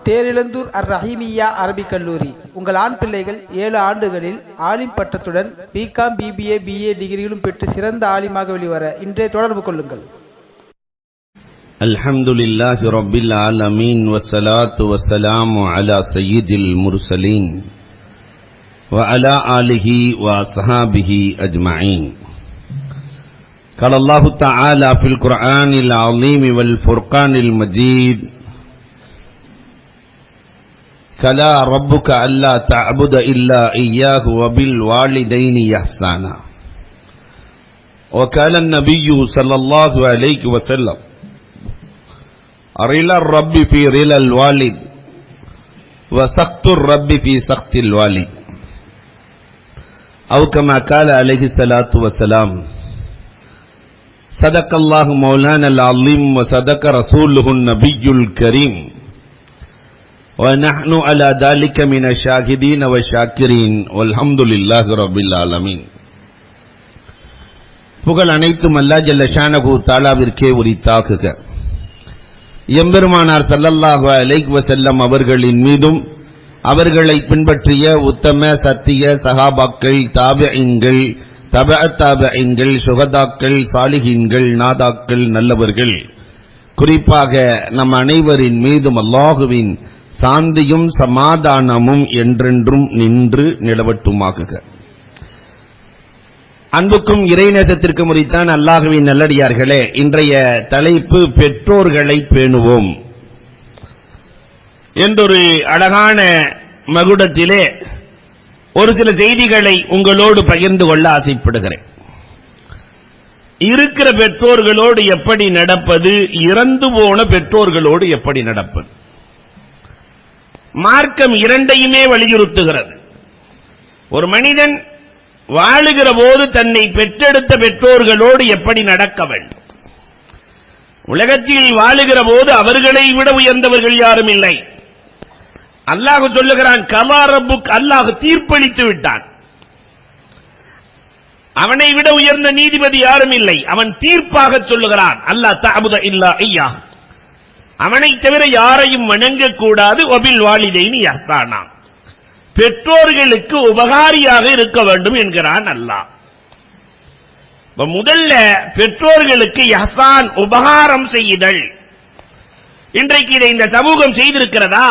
தேரிழந்தூர் அர் ரஹீமியா அரபிக் கல்லூரி. உங்கள் ஆண் பிள்ளைகள் 7 ஆண்டுகளில் ஆலிம் பட்டத்துடன் பிகாம், பிபிஏ, பிஏ டிகிரிகளும் பெற்று சிறந்த ஆலிமாக வெளிவர இன்றே தொடர்பு கொள்ளுங்கள். அல்ஹம்துலில்லாஹி ரப்பில் ஆலமீன் வஸ்ஸலாத்து வஸ்ஸலாமு அலா சய்யிதில் முர்சலீன் வ அலா ஆலிஹி வ அஸ்ஹாபிஹி அஜ்மஈன். قال الله تعالى في القرآن العظيم والفرقان المجيد: كلا ربك ألا تعبد إلا إياه وبالوالدين إحسانا. وقال النبي صلى الله عليه وسلم: رضا الرب في رضا الوالد وسخط الرب في سخط الوالد. أو كما قال عليه الصلاة والسلام: صدق الله مولانا العظيم وصدق رسوله النبي الكريم ونحن على ذلك من الشاهدين والشاكرين والحمد لله رب العالمين. புகழ் அனைத்தும் அல்லாஹ் ஜல்ல ஷானஹு தஆலாவிற்கே உரித்தாகுக. எம்பெருமானார் ஸல்லல்லாஹு அலைஹி வஸல்லம் அவர்களின் மீதும் அவர்களை பின்பற்றிய உத்தம சத்திய சஹாபாக்கள், தாபிஈன்கள், தபஅத்தாபிஈன்கள், சுஹதாக்கள், சாலிஹீன்கள், நாதாக்கள், நல்லவர்கள், குறிப்பாக நம் அனைவரின் மீதும் அல்லாஹுவின் சாந்தியும் சமாதானமும் என்றென்றும் நின்று நிலவட்டுமாகுக. அன்புக்கும் இறைநேசத்திற்கும் உரித்தான் அல்லாஹுவின் நல்லடியார்களே, இன்றைய தலைப்பு பெற்றோர்களை பேணுவோம் என்றொரு அழகான மகுடத்திலே ஒரு சில செய்திகளை உங்களோடு பகிர்ந்து கொள்ள ஆசைப்படுகிறேன். இருக்கிற பெற்றோர்களோடு எப்படி நடப்பது, இறந்து போன பெற்றோர்களோடு எப்படி நடப்பது? மார்க்கம் இரண்டையுமே வலியுறுத்துகிறது. ஒரு மனிதன் வாழுகிற போது தன்னை பெற்றெடுத்த பெற்றோர்களோடு எப்படி நடக்க வேண்டும்? உலகத்தில் வாழுகிற போது அவர்களை விட உயர்ந்தவர்கள் யாரும் இல்லை. அல்லாஹ் சொல்லுகிறான், கலா ரப்புக், அல்லாஹ் தீர்ப்பளித்து விட்டான். அவனை விட உயர்ந்த நீதிபதி யாரும் இல்லை. அவன் தீர்ப்பாக சொல்லுகிறான், அல்லாஹ் தஅபுத இல்லா இய்யா, அவனை தவிர யாரையும் வணங்கக்கூடாது. வபில் வாலிதைனி இஹ்சானா, பெற்றோர்களுக்கு உபகாரியாக இருக்க வேண்டும் என்கிறான் அல்லாஹ். முதல்ல பெற்றோர்களுக்கு இஹ்சான், உபகாரம் செய்யுதல். இன்றைக்கு இதை இந்த சமூகம் செய்திருக்கிறதா?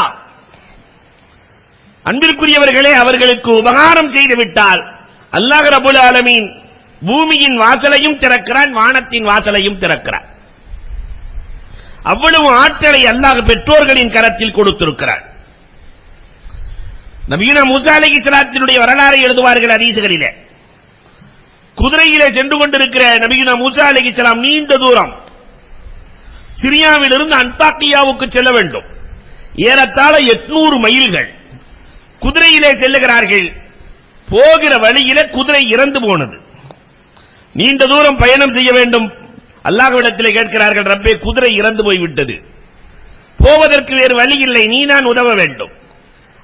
அன்பிற்குரியவர்களே, அவர்களுக்கு உபகாரம் செய்துவிட்டால் அல்லாஹ் ரப்பல் ஆலமீன் பூமியின் வாசலையும் திறக்கிறான், வானத்தின் வாசலையும் திறக்கிறான். அவ்வளவு ஆற்றலை அல்லாஹ் பெற்றோர்களின் கரத்தில் கொடுத்திருக்கிறார். நபியுனா மூசா அலைஹிஸ்ஸலாத்தினுடைய வரலாறை எழுதுவார்கள் ஹதீஸ்களிலே. குதிரையிலே சென்று கொண்டிருக்கிற நபியுனா மூசா அலைஹிஸ்ஸலாம் நீண்ட தூரம் சிரியாவிலிருந்து அன்தாக்கியாவுக்கு செல்ல வேண்டும். ஏறத்தாழ 800 மைல்கள் குதிரையிலே செல்லுகிறார்கள். போகிற வழியிலே குதிரை இறந்து போனது. நீண்ட தூரம் பயணம் செய்ய வேண்டும். அல்லாஹ்விடத்திலே கேட்கிறார்கள், ரப்பே, குதிரை இறந்து போய்விட்டது, போவதற்கு வேறு வழி இல்லை, நீ தான் உதவ வேண்டும்.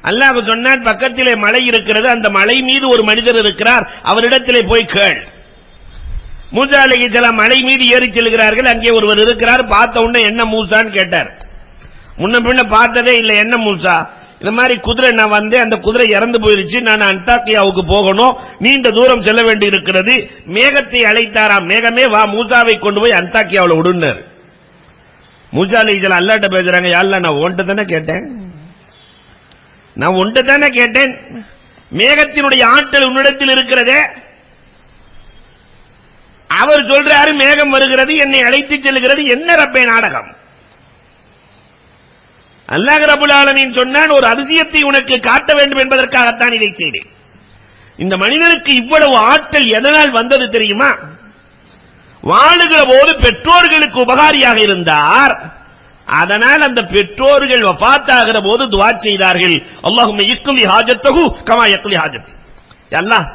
அல்லாஹ் சொன்னான், பக்கத்திலே மலை இருக்கிறது, அந்த மலை மீது ஒரு மனிதர் இருக்கிறார், அவரிடத்திலே போய் கேள். மூசா அலைஹிஸ்ஸலாம் மலை மீது ஏறி செல்கிறார்கள். அங்கே ஒருவர் இருக்கிறார். பார்த்த உடனே என்ன மூசான்னு கேட்டார். முன்ன பின்ன பார்த்ததே இல்லை. என்ன மூசா, இந்த மாதிரி குதிரை நான் வந்தேன், அந்த குதிரை இறந்து போயிருச்சு, நான் அன்தாக்கியாவுக்கு போகணும், நீண்ட தூரம் செல்ல வேண்டி இருக்கிறது. மேகத்தை அழைத்தாராம். மேகமே வா, மூசாவை கொண்டு போய் அன்தாக்கியாவில் விடுனார். மூசா அலைஹிஸ்ஸலாம் அல்லாஹ்ட்ட பேசுறாங்க, யா அல்லாஹ், நான் உன்கிட்ட தானே கேட்டேன், மேகத்தினுடைய ஆற்றல் உன்னிடத்தில் இருக்கிறதே. அவர் சொல்றாரு, மேகம் வருகிறது, என்னை அழைத்து செல்கிறது, என்ன ரப்பே நாடகம்? அல்லாஹ் ரப்பல் ஆலமீன் சொன்னான், ஒரு அதிசயத்தை உனக்கு காட்ட வேண்டும் என்பதற்காகத்தான் இதை செய்தேன். இந்த மனிதனுக்கு இவ்வளவு ஆற்றல் எதனால் வந்தது தெரியுமா? வாழுகிற போது பெற்றோர்களுக்கு உபகாரியாக இருந்தார். அதனால் அந்த பெற்றோர்கள் வஃபாத்தாகிற போது துஆ செய்தார்கள், அல்லாஹும்ம இக்லி ஹாஜத்தஹு கமா யக்லி ஹாஜத்தி. அல்லாஹ்,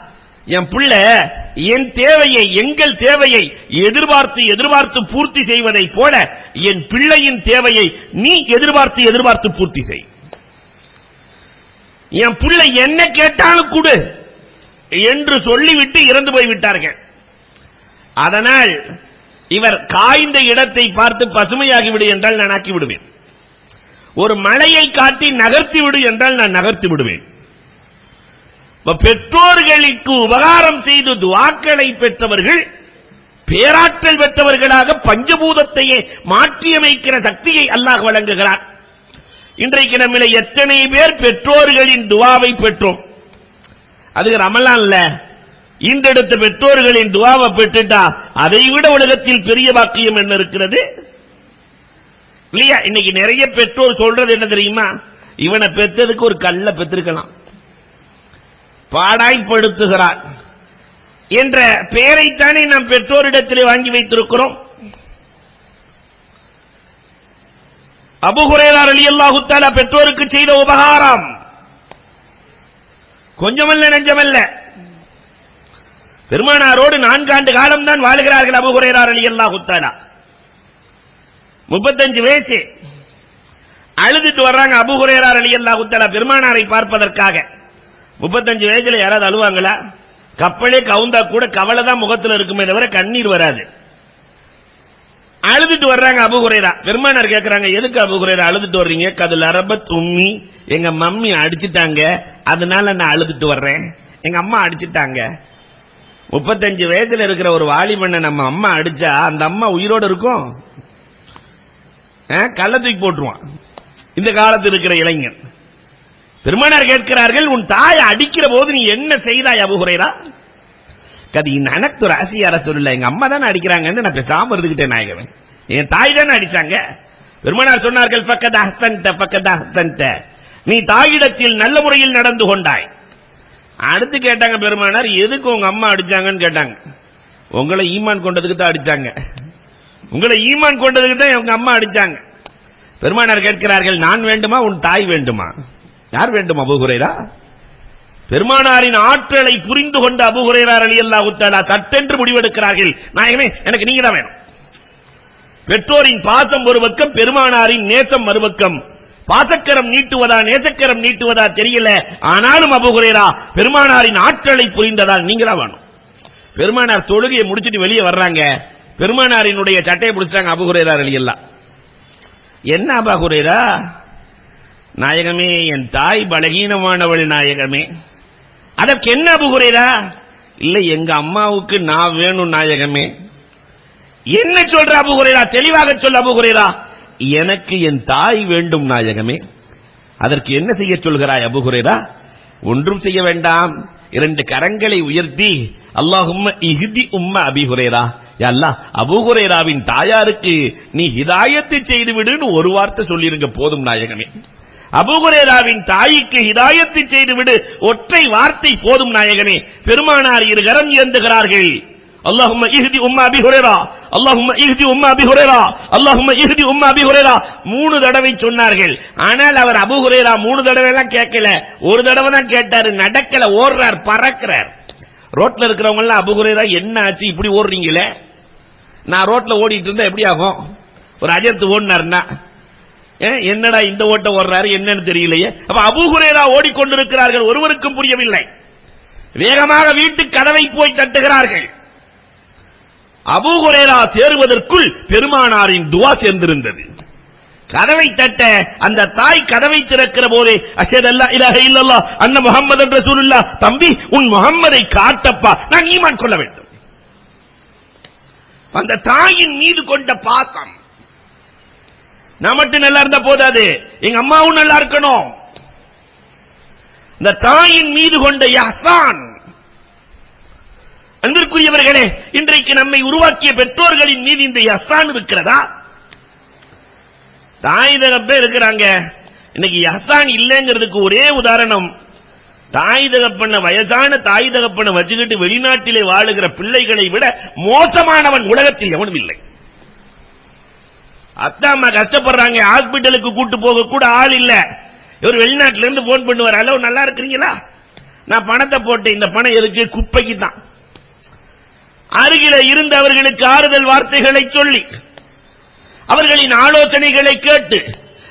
என் பிள்ளை என் தேவையை, எங்கள் தேவையை எதிர்பார்த்து பூர்த்தி செய்வதை போல என் பிள்ளையின் தேவையை நீ எதிர்பார்த்து பூர்த்தி செய். என் பிள்ளை என்ன கேட்டாலும் கொடு என்று சொல்லிவிட்டு இறந்து போய்விட்டார்கள். அதனால் இவர் காய்ந்த இடத்தை பார்த்து பசுமையாகிவிடு என்றால் நான் ஆக்கி விடுவேன். ஒரு மலையை காட்டி நகர்த்தி விடு என்றால் நான் நகர்த்தி விடுவேன். பெற்றோர்களுக்கு உபகாரம் செய்து துஆக்களை பெற்றவர்கள் பேராற்றல் பெற்றவர்களாக பஞ்சபூதத்தையே மாற்றியமைக்கிற சக்தியை அல்லாஹ் வழங்குகிறார். இன்றைக்கு நம்மில எத்தனை பேர் பெற்றோர்களின் துஆவை பெற்றோம்? அது ரமலான்ல இன்றெடுத்த பெற்றோர்களின் துஆவை பெற்றுட்டா அதை விட உலகத்தில் பெரிய பாக்கியம் என்ன இருக்கிறது இல்லையா? இன்னைக்கு நிறைய பெற்றோர் சொல்றது என்ன தெரியுமா? இவனை பெற்றதுக்கு ஒரு கல்ல பெற்றிருக்கலாம், பாடாய்படுத்துகிறார் என்ற பெயரைத்தானே நாம் பெற்றோரிடத்திலே வாங்கி வைத்திருக்கிறோம். அபூ ஹுரைரா ரலியல்லாஹு தஆலா பெற்றோருக்கு செய்த உபகாரம் கொஞ்சமல்ல நெஞ்சமல்ல. பெருமானாரோடு 4 ஆண்டு காலம் தான் வாழுகிறார்கள் அபூ ஹுரைரா ரலியல்லாஹு தஆலா. 35 வயசு. அழுதுட்டு வர்றாங்க அபூ ஹுரைரா ரலியல்லாஹு தஆலா பெருமானாரை பார்ப்பதற்காக. 35 வயசுல யாராவது அழுவாங்களா? கப்பலே கவுந்தா கூட கவலை தான் முகத்தில் இருக்குமே தவிர கண்ணீர் வராது. அழுதுட்டு வர்றாங்க அபூ ஹுரைரா. பெருமானார் கேட்கிறாங்க, எதுக்கு அபூ ஹுரைரா அழுதுட்டு வர்றீங்க? கதுல் அரபத் உம்மி, எங்க மம்மி அடிச்சுட்டாங்க, அதனால நான் அழுதுட்டு வர்றேன். எங்க அம்மா அடிச்சுட்டாங்க. 35 வயசுல இருக்கிற ஒரு வாலிபண்ணை நம்ம அம்மா அடிச்சா அந்த அம்மா உயிரோடு இருக்கும்? கள்ள தூக்கி போட்டுருவான் இந்த காலத்தில் இருக்கிற இளைஞன். பெருமானார் கேட்கிறார்கள், உன் தாயை அடிக்கிற போது நீ என்ன செய்தாய் அபூ ஹுரைரா? கதி நனத்து ராசி அரசு இல்ல, எங்க அம்மா தானே அடிக்கிறாங்கன்னு நான் பேசாம இருந்துகிட்டேன் நாயகமே, என் தாய் தானே அடிச்சாங்க. பெருமானார் சொன்னார்கள், பக்கத்த நீ தாயிடத்தில் நல்ல முறையில் நடந்து கொண்டாய். அடுத்து கேட்டாங்க பெருமானார், எதுக்கு உங்க அம்மா அடிச்சாங்கன்னு கேட்டாங்க. உங்களை ஈமான் கொண்டதுக்கு தான் அடிச்சாங்க, உங்களை ஈமான் கொண்டதுக்கு தான் உங்க அம்மா அடிச்சாங்க. பெருமானார் கேட்கிறார்கள், நான் வேண்டுமா உன் தாய் வேண்டுமா? யார் வேண்டும் அபூ ஹுரைரா? பெருமானாரின் ஆற்றலை புரிந்து கொண்ட அபூ ஹுரைரா ரலியல்லாஹு தஆலா சட்டென்று முடிவெடுக்கிறார்கள், நாயகமே எனக்கு நீங்க தான் வேணும். பெற்றோரின் பாசம் ஒரு பக்கம், பெருமானாரின் நேசம் மறுபக்கம். பாசக்கரம் நீட்டுவதா நேசக்கரம் நீட்டுவதா தெரியல, ஆனாலும் அபூ ஹுரைரா பெருமானாரின் ஆற்றலை புரிந்ததால் நீங்க தான் வேணும். பெருமானார் தொழுகையை முடிச்சிட்டு வெளியே வர்றாங்க. பெருமானாரினுடைய சட்டையை பிடிச்சிட்டாங்க அபூ ஹுரைரா ரலியல்லாஹு. என்ன அபூ ஹுரைரா? நாயகமே என் தாய் பலகீனமானவள் நாயகமே. அதற்கு என்ன அபூ ஹுரைரா? இல்லை எங்க அம்மாவுக்கு நான் வேணும் நாயகமே. என்ன சொல்ற அபூ ஹுரைரா? தெளிவாக சொல்ல அபூ ஹுரைரா. எனக்கு என் தாய் வேண்டும் நாயகமே. அதற்கு என்ன செய்ய சொல்கிறாய் அபூ ஹுரைரா? ஒன்றும் செய்ய வேண்டாம், 2 கரங்களை உயர்த்தி அல்லாஹும்ம இஹ்தி உம்ம அபீ ஹுரைரா, யா அல்லாஹ் அபூ ஹுரைராவின் தாயாருக்கு நீ ஹிதாயத்து செய்து விடுன்னு ஒரு வார்த்தை சொல்லிருங்க போதும் நாயகமே. அபூ ஹுரைராவின் தாய்க்கு ஹிதாயத்து செய்து விடு, ஒற்றை வார்த்தை போதும் நாயகமே. பெருமானார் 2 கரம் ஏந்துகிறார்கள். அல்லாஹும்ம இஹ்தி உம்ம அபீ ஹுரைரா, அல்லாஹும்ம இஹ்தி உம்ம அபீ ஹுரைரா, அல்லாஹும்ம இஹ்தி உம்ம அபீ ஹுரைரா 3 தடவை சொன்னார்கள். ஆனால் அவர் அபூ ஹுரைரா 3 தடவை எல்லாம் கேட்கல, ஒரு தடவை தான் கேட்டாரு. நடக்கல, ஓடுறார், பறக்கிறார். ரோட்ல இருக்கிறவங்க எல்லாம் அபூ ஹுரைரா என்ன ஆச்சு இப்படி ஓடுறீங்களே? நான் ரோட்ல ஓடிட்டு இருந்தா எப்படி ஆகும்? ஒரு அஜர்த்து ஓடினார்னா என்னடா இந்த ஓட்ட ஓடுறாரு என்னன்னு தெரியலையே. அப்ப அபூ ஹுரைரா ஓடிக்கொண்டிருக்கிறார்கள், ஒருவருக்கும் புரியவில்லை. வேகமாக வீட்டு கதவை போய் தட்டுகிறார்கள். அபூ ஹுரைரா சேருவதற்குள் பெருமானாரின் துஆ சேர்ந்திருந்தது. கதவை தட்ட அந்த தாய் கதவை திறக்கிற போதே அஷ்ஹது அல்லா இலாஹ இல்லல்லாஹ் அன்ன முஹம்மதன் ரசூலுல்லாஹ், தம்பி உன் முஹம்மதை காட்டப்பா, நான் ஈமான் கொள்ள வேண்டும். அந்த தாயின் மீது கொண்ட பாசம். நான் மட்டும் நல்லா இருந்தா போதாது, எங்க அம்மாவும் நல்லா இருக்கணும். இந்த தாயின் மீது கொண்ட இஹ்சான். அன்பிற்குரியவர்களே, இன்றைக்கு நம்மை உருவாக்கிய பெற்றோர்களின் மீது இந்த இஹ்சான் இருக்கிறதா? தாய் தகப்பே இருக்கிறாங்க, இன்னைக்கு இஹ்சான் இல்லைங்கிறதுக்கு ஒரே உதாரணம், தாய் தகப்பன வயதான தாய் தகப்பனை வச்சுக்கிட்டு வெளிநாட்டிலே வாழுகிற பிள்ளைகளை விட மோசமானவன் உலகத்தில் எவனும் இல்லை. அத்தா அம்மா கஷ்டப்படுறாங்க, ஹாஸ்பிட்டலுக்கு கூட்டு போக கூட ஆள் இல்ல. இவர் வெளிநாட்டில இருந்து போன் பண்ணுவார், ஹலோ நல்லா இருக்கிறீங்களா, நான் பணத்தை போட்டேன், இந்த பணம் எதுக்கு? குப்பைக்கு தான். அருகில இருந்து அவர்களுக்கு ஆறுதல் வார்த்தைகளை சொல்லி அவர்களின் ஆலோசனைகளை கேட்டு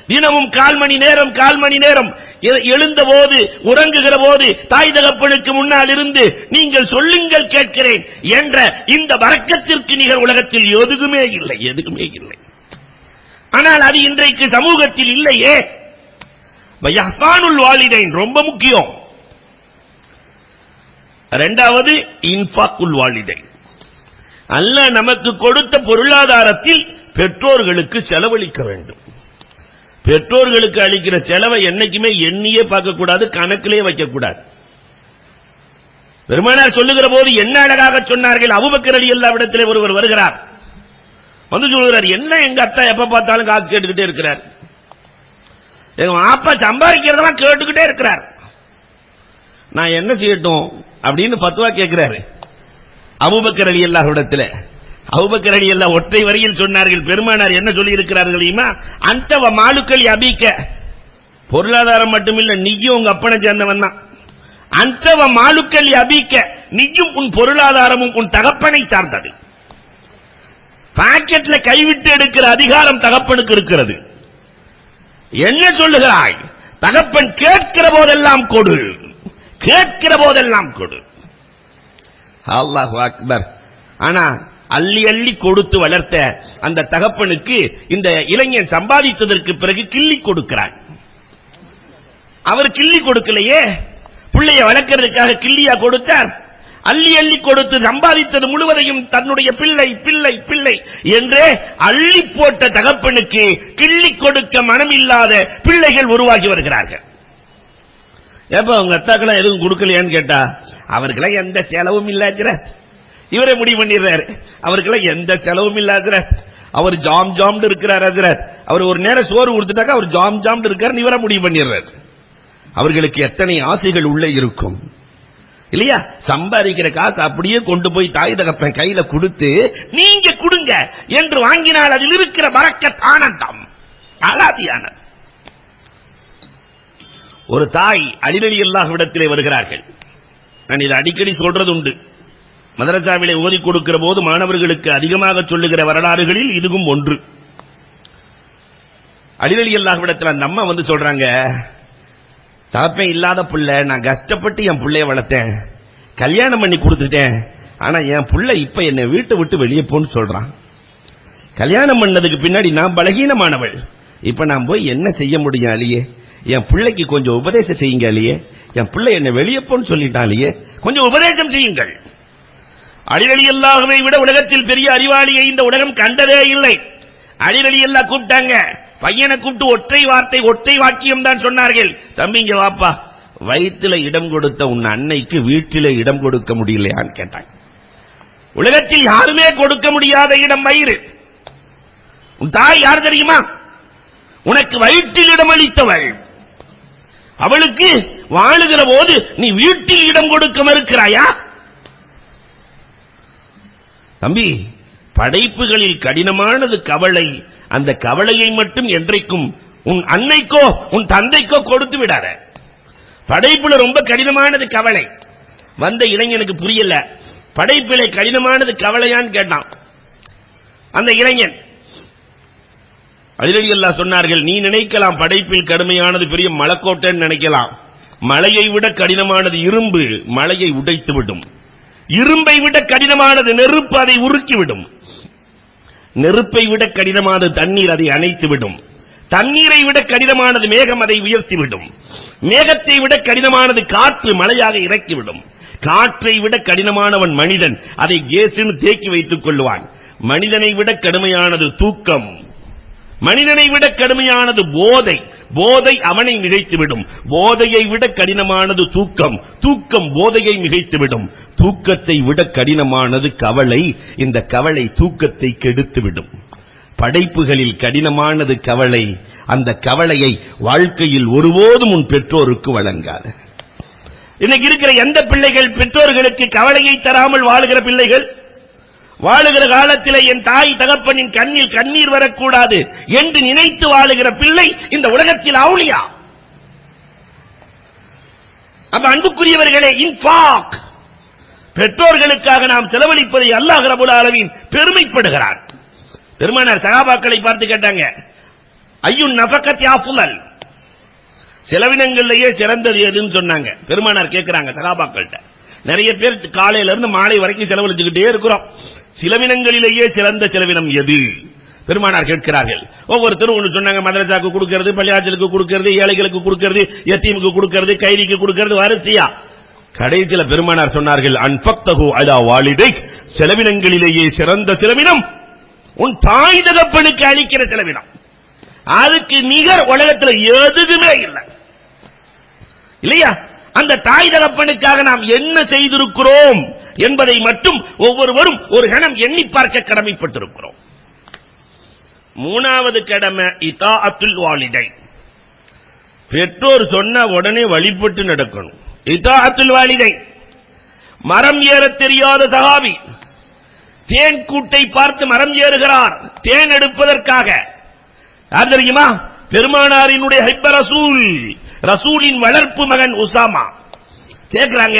தினமும் 1/4 மணி நேரம் எழுந்த போது உறங்குகிற போது தாய் தகப்பனுக்கு முன்னால் இருந்து நீங்கள் சொல்லுங்கள் கேட்கிறேன் என்ற இந்த வரக்கத்திற்கு நிகர் உலகத்தில் எதுவுமே இல்லை, எதுவுமே இல்லை. ஆனால் அது இன்றைக்கு சமூகத்தில் இல்லையே. இஹ்சானுல் வாலிதைன் ரொம்ப முக்கியம். இரண்டாவது இன்ஃபாக்குல் வாலிதைன், அல்லாஹ் நமக்கு கொடுத்த பொருளாதாரத்தில் பெற்றோர்களுக்கு செலவழிக்க வேண்டும். பெற்றோர்களுக்கு அளிக்கிற செலவை என்னைக்குமே எண்ணியே பார்க்க கூடாது, கணக்கிலே வைக்க கூடாது. பெருமானார் சொல்லுகிற போது என்ன அழகாக சொன்னார்கள். அபூபக்கர் ரலியல்லாஹு அன்ஹு இடத்திலே ஒருவர் வருகிறார், வந்து சொல்கிறார், என்ன எங்க அத்தா எப்ப பார்த்தாலும் காசு கேட்டுக்கிட்டே இருக்கிறார், எங்க அப்பா சம்பாதிக்கிறதெல்லாம் கேட்டுக்கிட்டே இருக்கிறார், நான் என்ன செய்யட்டும் அப்படின்னு பத்துவா கேட்கிறாரு அபூபக்கர் ரலியல்லாஹு அன்ஹு இடத்திலே. அபூபக்கர் ரலியல்லாஹு ஒற்றை வரியில் சொன்னார்கள், பெருமானார் என்ன சொல்லி இருக்கிறார்கள் தெரியுமா? அன்த வ மாலுக்கல் அபீக்க, பொருளாதாரம் மட்டுமில்ல நீயும் உங்க அப்பனை சேர்ந்தவன் தான். அன்த வ மாலுக்கல் அபீக்க, நீயும் உன் பொருளாதாரமும் உன் தகப்பனை சார்ந்தது. பாக்கெட்ல கைவிட்டு எடுக்கிற அதிகாரம் தகப்பனுக்கு இருக்கிறது. என்ன சொல்லுகிறாய்? தகப்பன் கேட்கிற போதெல்லாம் கொடு, கேட்கிற போதெல்லாம் கொடு. அல்லாஹு அக்பர். ஆனா அள்ளி அள்ளி கொடுத்து வளர்த்த அந்த தகப்பனுக்கு இந்த இளைஞன் சம்பாதித்ததற்கு பிறகு கிள்ளி கொடுக்கிறான். அவர் கிள்ளி கொடுக்கலையே, பிள்ளைய வளர்க்கிறதுக்காக கிள்ளியா கொடுத்தார்? அள்ளி அள்ளி கொடுத்து சம்பாதித்தது முழுவதையும் தன்னுடைய பிள்ளை பிள்ளை பிள்ளை என்றே அள்ளி போட்ட தகப்பனுக்கு கிள்ளி கொடுக்க மனமில்லாத பிள்ளைகள் உருவாகி வருகிறார்கள். எப்ப உங்க அத்தாக்கெல்லாம் எதுவும் கொடுக்கலையான்னு கேட்டா, அவருக்கெல்லாம் எந்த செலவும் இல்லாச்சுற, இவரே முடிவு பண்ணிடுறாரு, அவருக்கெல்லாம் எந்த செலவும் இல்லாச்சுற, அவர் ஜாம் ஜாம்னு இருக்கிறார். அவர் ஒரு நேரம் சோறு கொடுத்துட்டாக்கா அவர் ஜாம் ஜாம்னு இருக்காரு, இவரை முடிவு பண்ணிடுறாரு. அவர்களுக்கு எத்தனை ஆசைகள் உள்ளே இருக்கும் இல்லையா? சம்பாதிக்கிற காசு அப்படியே கொண்டு போய் தாய் தகப்பன் கையில கொடுத்து நீங்க கொடுங்க என்று வாங்கினால் அதில் இருக்கிற பரக்கத் ஆனந்தம் அலாதியானது. ஒரு தாய் அலி ரலியல்லாஹு இடத்திலே வருகிறார்கள். நான் இதை அடிக்கடி சொல்றது உண்டு. மதரசாவிலே ஓதி கொடுக்கிற போது மாணவர்களுக்கு அதிகமாக சொல்லுகிற வரலாறுகளில் இதுவும் ஒன்று. அலி ரலியல்லாஹு இடத்துல அந்த அம்மா வந்து சொல்றாங்க, தகப்பன் இல்லாத புள்ள, நான் கஷ்டப்பட்டு என் பிள்ளைய வளர்த்தேன், கல்யாணம் பண்ணி கொடுத்துட்டேன், ஆனா என் புள்ள இப்ப என்னை வீட்டை விட்டு வெளியே போன்னு சொல்றான். கல்யாணம் பண்ணதுக்கு பின்னாடி நான் பலகீனமானவள், இப்ப நான் போய் என்ன செய்ய முடியும் அலியே? என் பிள்ளைக்கு கொஞ்சம் உபதேசம் செய்யுங்க அலியே, என் பிள்ளை என்னை வெளியே போன்னு சொல்லிட்டான் அலியே, கொஞ்சம் உபதேசம் செய்யுங்கள். அலி ரலியல்லாஹுவை விட உலகத்தில் பெரிய அறிவாளியை இந்த உலகம் கண்டதே இல்லை. அலி ரலியல்லாஹு கூப்பிட்டாங்க, பையனை கூப்பிட்டு ஒற்றை வார்த்தை ஒற்றை வாக்கியம் தான் சொன்னார்கள். தம்பிங்க வாப்பா, வயிற்றுல இடம் கொடுத்த உன் அன்னைக்கு வீட்டில இடம் கொடுக்க முடியலையான்னு கேட்டாங்க. உலகத்தில் யாருமே கொடுக்க முடியாத இடம் வயிறு. உன் தாய் யார் தெரியுமா? உனக்கு வயிற்றில் இடம் அளித்தவள். அவளுக்கு வாழுகிற போது நீ வீட்டில் இடம் கொடுக்க மறுக்கிறாயா? தம்பி, படைப்புகளில் கடினமானது கவலை. அந்த கவலையை மட்டும் என்றைக்கும் உன் அன்னைக்கோ உன் தந்தைக்கோ கொடுத்து விடாத. படைப்புல ரொம்ப கடினமானது கவலை. வந்த இளைஞனுக்கு புரியல, படைப்பிலே கடினமானது கவலையான்னு கேட்டான். அந்த இளைஞன் அலி ரலியல்லாஹு சொன்னார்கள், நீ நினைக்கலாம் படைப்பில் கடுமையானது பெரிய மலைக்கோட்டைன்னு நினைக்கலாம். மலையை விட கடினமானது இரும்பு, மலையை உடைத்து விடும். இரும்பை விட கடினமானது நெருப்பு, அதை உருக்கிவிடும். நெருப்பை விட கடினமானது தண்ணீர், அதை அணைத்துவிடும். தண்ணீரை விட கடினமானது மேகம், அதை உயர்த்திவிடும். மேகத்தை விட கடினமானது காற்று, மழையாக இறக்கிவிடும். காற்றை விட கடினமானவன் மனிதன், அதை கேசுன்னு தேக்கி வைத்துக் கொள்வான். மனிதனை விட கடுமையானது தூக்கம், மனிதனை விட கடுமையானது போதை, போதை அவனை மிகைத்துவிடும். போதையை விட கடினமானது தூக்கம், தூக்கம் போதையை மிகைத்துவிடும். தூக்கத்தை விட கடினமானது கவலை, இந்த கவலை தூக்கத்தை கெடுத்துவிடும். படைப்புகளில் கடினமானது கவலை. அந்த கவலையை வாழ்க்கையில் ஒருபோதும் உன் பெற்றோருக்கு வழங்காத. இன்னைக்கு இருக்கிற எந்த பிள்ளைகள் பெற்றோர்களுக்கு கவலையை தராமல் வாழுகிற பிள்ளைகள்? வாழுகிற காலத்திலே என் தாய் தகப்பனின் கண்ணில் கண்ணீர் வரக்கூடாது என்று நினைத்து வாழுகிற பிள்ளை இந்த உலகத்தில் அவுளியா. அப்ப அன்புக்குரியவர்களே, இன்ஃபாக், பெற்றோர்களுக்காக நாம் செலவழிப்பதை அல்லாஹ் ரப்பல் ஆலமீன் பெருமைப்படுகிறார். பெருமானார் சஹாபாக்களை பார்த்து கேட்டாங்க, ஐயுன் நஃபகத் அஃலல், செலவினங்களிலேயே சிறந்தது எதுன்னு சொன்னாங்க. பெருமானார் கேட்கிறாங்க சஹாபாக்கள்கிட்ட. நிறைய பேர் காலையில இருந்து மாலை வரைக்கும் செலவழிச்சுக்கிட்டே இருக்கிறோம். செலவினங்களிலேயே சிறந்த செலவினம் எது? பெருமானார் கேட்கிறார்கள். ஒவ்வொருத்தரும் ஒன்று சொன்னாங்க. மதரசாக்கு கொடுக்கிறது, பள்ளியாச்சலுக்கு கொடுக்கிறது, ஏழைகளுக்கு கொடுக்கிறது, யத்தீமுக்கு கொடுக்கிறது, கைதிக்கு கொடுக்கிறது, வரிசையா. கடைசியில பெருமானார் சொன்னார்கள், அன்ஃபக்தஹு அலா வாலிதைக், செலவினங்களிலேயே சிறந்த செலவினம் உன் தாய் தகப்பனுக்கு அளிக்கிற செலவினம். அதுக்கு நிகர் உலகத்தில் எதுவுமே இல்லை, இல்லையா? அந்த தாய் தகப்பனுக்காக நாம் என்ன செய்திருக்கிறோம் என்பதை மட்டும் ஒவ்வொருவரும் ஒரு கணம் எண்ணி பார்க்க கடமைப்பட்டிருக்கிறோம். மூணாவது கடமை இதாஅத்துல் வாலிதை. பெற்றோர் சொன்ன உடனே வழிபட்டு நடக்கணும். இதாஅத்துல் வாலிதை. மரம் ஏற தெரியாத சஹாபி தேன் கூட்டை பார்த்து மரம் ஏறுகிறார், தேன் எடுப்பதற்காக. யார் தெரியுமா? பெருமானாரினுடைய ஹிப்ப ரசூல், ரசூலின் வளர்ப்பு மகன் உசாமா. கேட்கிறாங்க,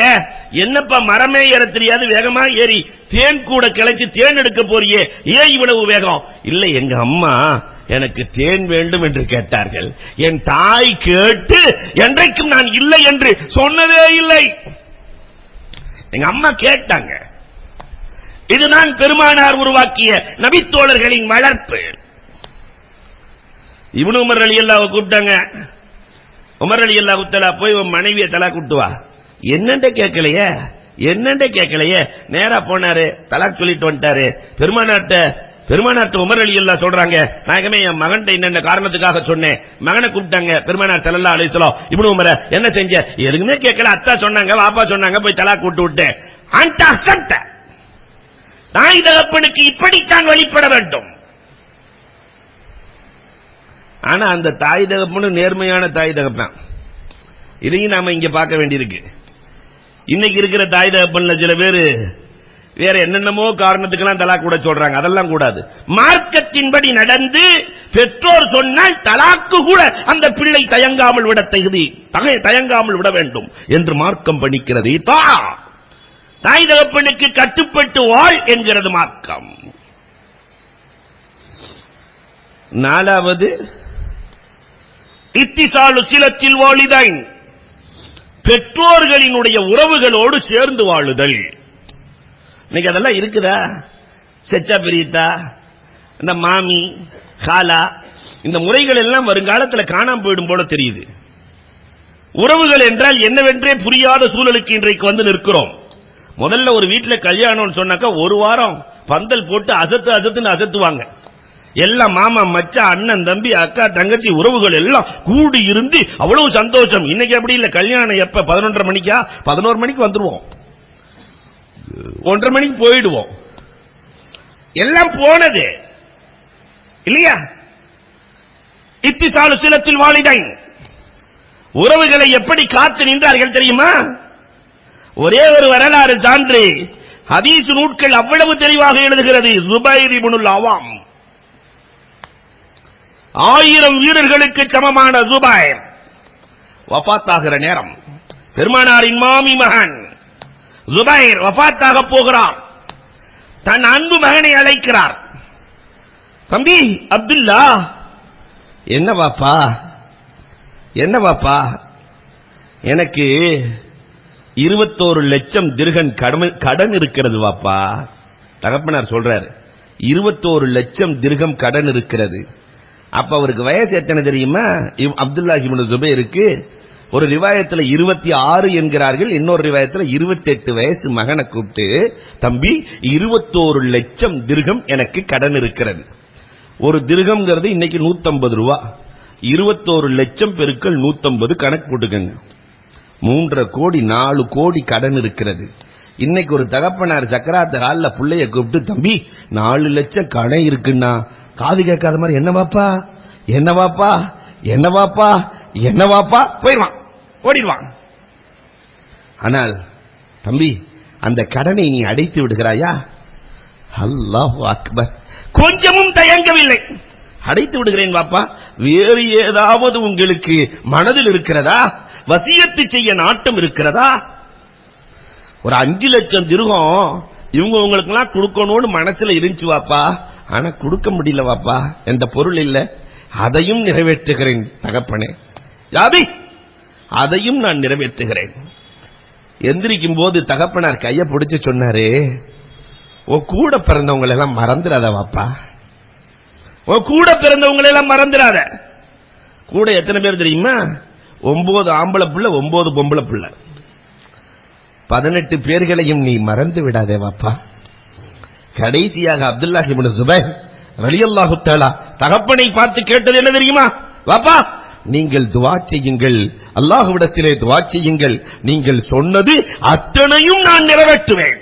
என்னப்பா மரமே ஏற தெரியாது, வேகமா ஏறி தேன் கூட கிளைச்சு தேன் எடுக்க போறியே, ஏன் இவ்வளவு வேகம்? இல்லை, எங்க அம்மா எனக்கு தேன் வேண்டும் என்று கேட்டார்கள். என் தாய் கேட்டு என்றைக்கும் நான் இல்லை என்று சொன்னதே இல்லை. எங்க அம்மா கேட்டாங்க. இதுதான் பெருமானார் உருவாக்கிய நபித்தோழர்களின் வளர்ப்பு. இப்னு உமர் ரலியல்லாஹு கூப்பிட்டாங்க. உமர் ரலியல்லாஹு தஆலா போய் உன் மனைவியை தலாக் கூட்டுவா. என்னண்டே கேட்கலையே, என்னண்டே கேட்கலையே. நேரா போனாரு, தலாக் சொல்லிட்டு வந்துட்டாரு. பெருமானார்ட்ட உமர் ரலியல்லாஹு சொல்றாங்க, நாயகமே என் மகன்கிட்ட என்னென்ன காரணத்துக்காக சொன்னேன். மகனை கூப்பிட்டாங்க. பெருமானார் ஸல்லல்லாஹு அலைஹி வஸல்லம், இப்னு உமர் என்ன செஞ்ச? எதுக்குமே கேட்கல, அத்தா சொன்னாங்க, வாப்பா சொன்னாங்க, போய் தலாக் கூட்டு விட்டேன். அந்த அசத்த தாய் தகப்பனுக்கு இப்படித்தான் வழிபட வேண்டும். ஆனா அந்த தாய் தகப்பனு நேர்மையான தாய் தகப்பன். இதையும் நாம இங்க பார்க்க வேண்டியிருக்கு. இன்னைக்கு இருக்கிற தாய் தகப்பன்ல சில பேரு வேற என்னென்னமோ காரணத்துக்கெல்லாம் தலாக் கூட சொல்றாங்க. அதெல்லாம் கூடாது. மார்க்கத்தின்படி நடந்து பெற்றோர் சொன்னால் தலாக்கு கூட அந்த பிள்ளை தயங்காமல் விட தயங்காமல் விட வேண்டும் என்று மார்க்கம் பணிக்கிறது. தாய் தகப்பனுக்கு கட்டுப்பட்டு வாழ் என்கிறது மார்க்கம். நாலாவது இத்திசாலு சிலத்தில் வாலிதைன், பெற்றோர்களினுடைய உறவுகளோடு சேர்ந்து வாழுதல். இன்னைக்கு அதெல்லாம் இருக்குதா? செச்சா பிரித்தா, இந்த மாமி காலா, இந்த முறைகள் எல்லாம் வருங்காலத்தில் காணாம போயிடும் போல தெரியுது. உறவுகள் என்றால் என்னவென்றே புரியாத சூழலுக்கு இன்றைக்கு வந்து நிற்கிறோம். முதல்ல ஒரு வீட்டில் கல்யாணம் சொன்னாக்கா ஒரு வாரம் பந்தல் போட்டு அசத்துன்னு அசத்துவாங்க. எல்லாம் மாமா மச்சா அண்ணன் தம்பி அக்கா தங்கச்சி உறவுகள் எல்லாம் கூடி இருந்து அவ்வளவு சந்தோஷம். இன்னைக்கு அப்படி இல்ல. கல்யாணம் எப்ப? 11:30 மணிக்கா? 11 மணிக்கு வந்துருவோம், 1:30 மணிக்கு போயிடுவோம். எல்லாம் போனது இல்லையா? இத்திசாலு சிலத்தில் வாலிதைன், உறவுகளை எப்படி காத்து நின்றார்கள் தெரியுமா? ஒரே ஒரு வரலாறு சான்று ஹதீஸ் நூட்கள் அவ்வளவு தெளிவாக எழுதுகிறது. ஜுபைர் இப்னுல் அவாம், 1000 வீரர்களுக்கு சமமான ஜுபைர் வஃபாத்தாகிற நேரம், பெருமானாரின் மாமி மகன் ஜுபைர் வஃபாத்தாக போகிறார். தன் அன்பு மகனை அழைக்கிறார். தம்பி அப்துல்லா, என்ன பாப்பா, என்ன பாப்பா, எனக்கு 21 லட்சம் திர்ஹம் கடன் இருக்கிறது வாப்பா. தகப்பனார் சொல்றாரு, 21 லட்சம் திர்ஹம் கடன் இருக்கிறது. அப்ப அவருக்கு வயசு எத்தனை தெரியுமா? அப்துல்லா இப்னு ஜுபைருக்கு ஒரு ரிவாயத்துல 26 என்கிறார்கள், இன்னொரு ரிவாயத்துல 28 வயசு மகனை கூப்பிட்டு, தம்பி 21 லட்சம் திர்ஹம் எனக்கு கடன் இருக்கிறது. ஒரு திர்ஹம்ங்கிறது இன்னைக்கு 150 ரூபா. 21 லட்சம் பெருக்கள் 150 கணக்கு போட்டுக்கங்க. 3.5 கோடி 4 கோடி கடன் இருக்கிறது. இன்னைக்கு ஒரு தகப்பனார் சக்கராத்த ஹால்ல புள்ளைய கூப்பிட்டு, தம்பி 4 லட்சம் கடன் இருக்குன்னா காது கேட்காத மாதிரி என்ன வாப்பா, என்ன வாப்பா, என்ன வாப்பா, என்ன வாப்பா, போயிடுவான், ஓடிடுவான். ஆனால் தம்பி அந்த கடனை நீ அடைத்து விடுகிறாயா? அல்லாஹு அக்பர். கொஞ்சமும் தயங்கவில்லை. அடைத்து விடுகிறேன் வாப்பா. வேறு ஏதாவது உங்களுக்கு மனதில் இருக்கிறதா? வசியத்து செய்ய நாட்டம் இருக்கிறதா? ஒரு 5 லட்சம் திர்ஹம் இவங்க உங்களுக்கு எல்லாம் கொடுக்கணும்னு மனசுல இருந்துச்சு வாப்பா, ஆனா கொடுக்க முடியல வாப்பா, எந்த பொருள் இல்ல. அதையும் நிறைவேற்றுகிறேன் தகப்பனே, யாபி அதையும் நான் நிறைவேற்றுகிறேன். எந்திரிக்கும் போது தகப்பனார் கைய பிடிச்சு சொன்னாரு, உன் கூட பிறந்தவங்களை எல்லாம் மறந்துடாத வாப்பா, கூட பிறந்தவங்களை எல்லாம் மறந்துடாத. கூட எத்தனை பேர் தெரியுமா? 9 ஆம்பளை பிள்ளை, 9 பொம்பளை பிள்ளை. 18 பேர்களையும் நீ மறந்து விடாதே வாப்பா. கடைசியாக அப்துல்லாஹ் இப்னு ஸுபைர் ரலியல்லாஹு தஆலா தகப்பனை பார்த்து கேட்டது என்ன தெரியுமா? வாப்பா, நீங்கள் துஆ செய்யுங்கள், அல்லாஹ்விடத்திலே துஆ செய்யுங்கள், நீங்கள் சொன்னது அத்தனையும் நான் நிறைவேற்றுவேன்,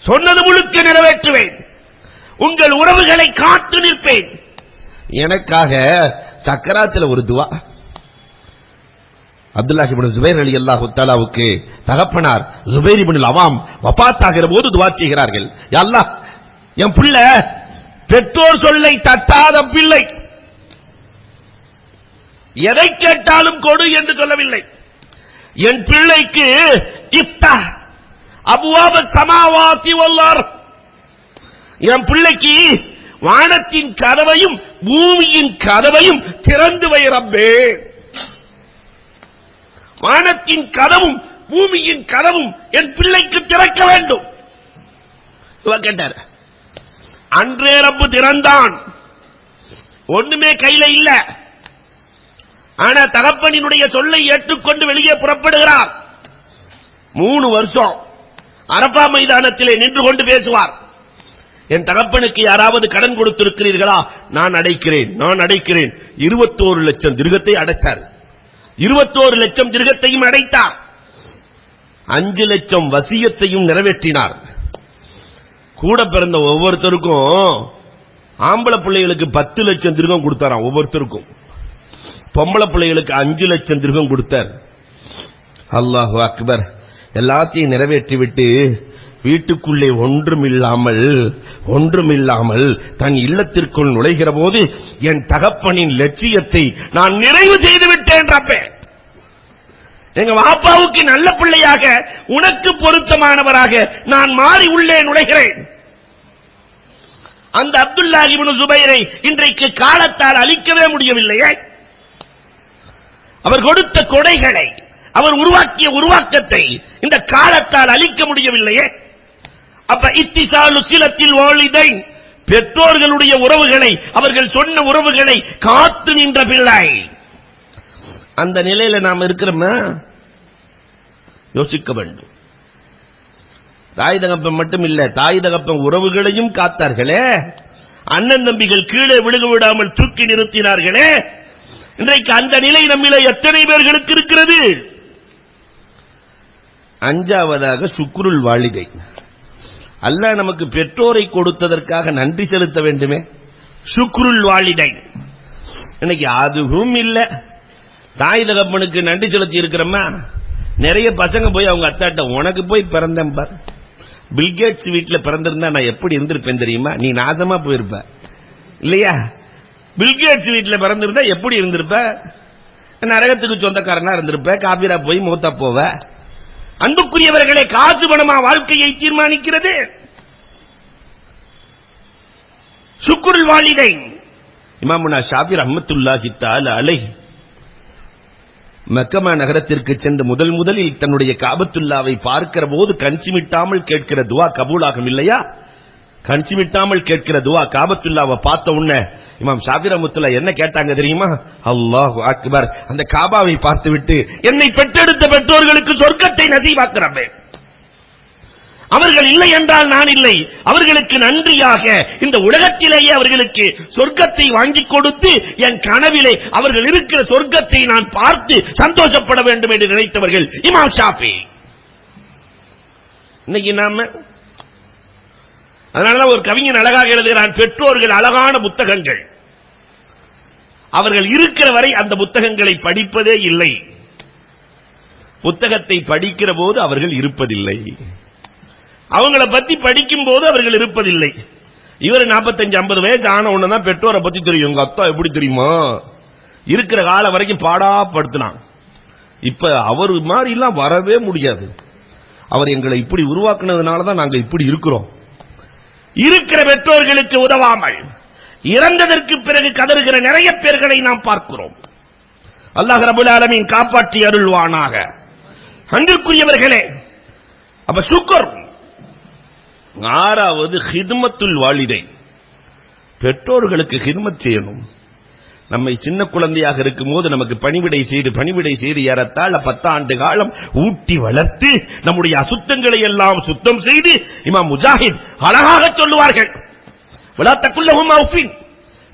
சொன்னது முழுக்க நிறைவேற்றுவேன், உங்கள் உறவுகளை காத்து நிற்பேன். எனக்காக சக்கராத்தில் ஒரு துஆ. அப்துல்லாஹ் இப்னு ஸுபைர் ரலியல்லாஹு தஆலாவுக்கு தகப்பனார் ஸுபைர் இப்னுல் அவாம் வஃபாத்தாகிற போது துஆ செய்கிறார்கள். யா அல்லாஹ், என் பிள்ளை பெற்றோர் சொல்லை தட்டாத பிள்ளை, எதை கேட்டாலும் கொடு என்று சொல்லவில்லை. என் பிள்ளைக்கு இஃப்தஹ் அபுவாப ஸமாவாத்தி வல் அர்த், என் பிள்ளைக்கு வானத்தின் கதவையும் பூமியின் கதவையும் திறந்து வை ரப்பே. வானத்தின் கதவும் பூமியின் கதவும் என் பிள்ளைக்கு திறக்க வேண்டும். கேட்டார். அன்றே ரப்பு திறந்தான். ஒண்ணுமே கையில இல்ல. ஆனா தகப்பனினுடைய சொல்லை ஏற்றுக்கொண்டு வெளியே புறப்படுகிறார். 3 வருஷம் அரபா மைதானத்திலே நின்று கொண்டு பேசுவார். என் தகப்பனுக்கு யாராவது கடன் கொடுத்திருக்கிறீர்களா? நான் அடைக்கிறேன், நான் அடைக்கிறேன். 21 லட்சம் திர்ஹத்தை அடைச்சார். 21 லட்சம் திர்ஹத்தையும் அடைத்தார். 5 லட்சம் வசியத்தையும் நிறைவேற்றினார். கூட பிறந்த ஒவ்வொருத்தருக்கும் ஆம்பளை பிள்ளைகளுக்கு 10 லட்சம் திர்ஹம் கொடுத்தாராம். ஒவ்வொருத்தருக்கும் பொம்பளை பிள்ளைகளுக்கு 5 லட்சம் திர்ஹம் கொடுத்தார். அல்லாஹு அக்பர். எல்லாத்தையும் நிறைவேற்றிவிட்டு வீட்டுக்குள்ளே ஒன்றுமில்லாமல் தன் இல்லத்திற்குள் நுழைகிற போது என் தகப்பனின் லட்சியத்தை நான் நிறைவு செய்து விட்டேன் ரப்பே. எங்க வாப்பாவுக்கு நல்ல பிள்ளையாக, உனக்கு பொருத்தமானவராக நான் மாறி உள்ளே நுழைகிறேன். அந்த அப்துல்லாஹ் இப்னு ஸுபைரை இன்றைக்கு காலத்தால் அழிக்கவே முடியவில்லையே. அவர் கொடுத்த கொடைகளை, அவர் உருவாக்கிய உருவாக்கத்தை இந்த காலத்தால் அழிக்க முடியவில்லையே. அப்ப இத்திசாலு சிலத்தில் வாலிதைன், பெற்றோர்களுடைய உறவுகளை, அவர்கள் சொன்ன உறவுகளை காத்து நின்ற பிள்ளை. அந்த நிலையில நாம் இருக்கிறோமா? யோசிக்க வேண்டும். தாய் தகப்பன் மட்டும் இல்ல, தாய் தகப்பன் உறவுகளையும் காத்தார்களே. அண்ணன் தம்பிகள் கீழே விழுக விடாமல் தூக்கி நிறுத்தினார்களே. இன்றைக்கு அந்த நிலை நம்மிலே எத்தனை பேர்களுக்கு இருக்கிறது? 5வதாக சுக்ருல் வாலிதை. அல்லாஹ் நமக்கு பெற்றோரை கொடுத்ததற்காக நன்றி செலுத்த வேண்டுமே. சுக்ருல் வாலிதை. இன்னைக்கு அதுவும் இல்ல. தாய் தகப்பனுக்கு நன்றி செலுத்தி இருக்கிறோமா? நிறைய பசங்க போய் அவங்க அத்தாட்ட, உனக்கு போய் பிறந்தேன் பார், பில்கேட்ஸ் வீட்டில் பிறந்திருந்தா நான் எப்படி இருந்திருப்பேன் தெரியுமா? நீ நாசமா போயிருப்ப இல்லையா? பில்கேட்ஸ் வீட்டில் பிறந்திருந்தா எப்படி இருந்திருப்ப? நரகத்துக்கு சொந்தக்காரனா இருந்திருப்ப, காபீரா போய் மூத்தா போவ. அன்புக்குரியவர்களே, காசு பணமா வாழ்க்கையை தீர்மானிக்கிறது? சுக்ருல் வாலிதைன். இமாமுனா ஷாஃபி ரஹ்மத்துல்லாஹி தஆலா அலைஹி மக்கமா நகரத்திற்கு சென்று முதலில் தன்னுடைய காபத்துல்லாவை பார்க்கிற போது கண்சிமிட்டாமல் கேட்கிற துவா கபூலாகும் இல்லையா? கண்சிமிட்டாமல் கேட்கிற துவா. காபத்துல்லாவை பார்த்த உடனே இமாம் ஷாஃபி ரஹ்மத்துல்லாஹி என்ன கேட்டாங்க தெரியுமா? அல்லாஹு அக்பர். அந்த காபாவை பார்த்துவிட்டு, என்னை பெற்றெடுத்த பெற்றோர்களுக்கு சொர்க்கத்தை நசீபாக்குறேன். அவர்கள் இல்லை என்றால் நான் இல்லை. அவர்களுக்கு நன்றியாக இந்த உலகத்திலேயே அவர்களுக்கு சொர்க்கத்தை வாங்கி கொடுத்து என் கனவிலே அவர்கள் இருக்கிற சொர்க்கத்தை நான் பார்த்து சந்தோஷப்பட வேண்டும் என்று நினைத்தவர்கள் இமாம் ஷாஃபி. இன்னைக்கு நாம அதனாலதான் ஒரு கவிஞன் அழகாக எழுதுகிறான், பெற்றோர்கள் அழகான புத்தகங்கள், அவர்கள் இருக்கிற வரை அந்த புத்தகங்களை படிப்பதே இல்லை. புத்தகத்தை படிக்கிற போது அவர்கள் இருப்பதில்லை. அவங்களை பத்தி படிக்கும் போது அவர்கள் இருப்பதில்லை. இவர் 45-50 வயசு ஆன உடனேதான் பெற்றோரை பத்தி தெரியும். உங்க அத்தா எப்படி தெரியுமா? இருக்கிற காலம் வரைக்கும் பாடாப்படுத்தினான். இப்ப அவர் மாதிரி எல்லாம் வரவே முடியாது. அவர் எங்களை இப்படி உருவாக்குனதுனாலதான் நாங்க இப்படி இருக்கிறோம். இருக்கிற பெற்றோர்களுக்கு உதவாமல் இறந்ததற்கு பிறகு கதறுகிற நிறைய பேர்களை நாம் பார்க்கிறோம். அல்லாஹ் ரப்பல் ஆலமீன் காப்பாற்றி அருள்வானாக. அன்பிற்குரியவர்களே, அப்ப சுக்ர். 6வது ஹித்மத்துல் வாலிதை. பெற்றோர்களுக்கு ஹிதமத் செய்யணும். நம்மை சின்ன குழந்தையாக இருக்கும் போது நமக்கு பணிவிடை செய்து ஏறத்தாழ 10 ஆண்டு காலம் ஊட்டி வளர்த்து நம்முடைய அசுத்தங்களை எல்லாம் சுத்தம் செய்து இமாம் முஜாஹித் அழகாக சொல்லுவார்கள், வலாத்தக்குல்லஹும் அஃபின்,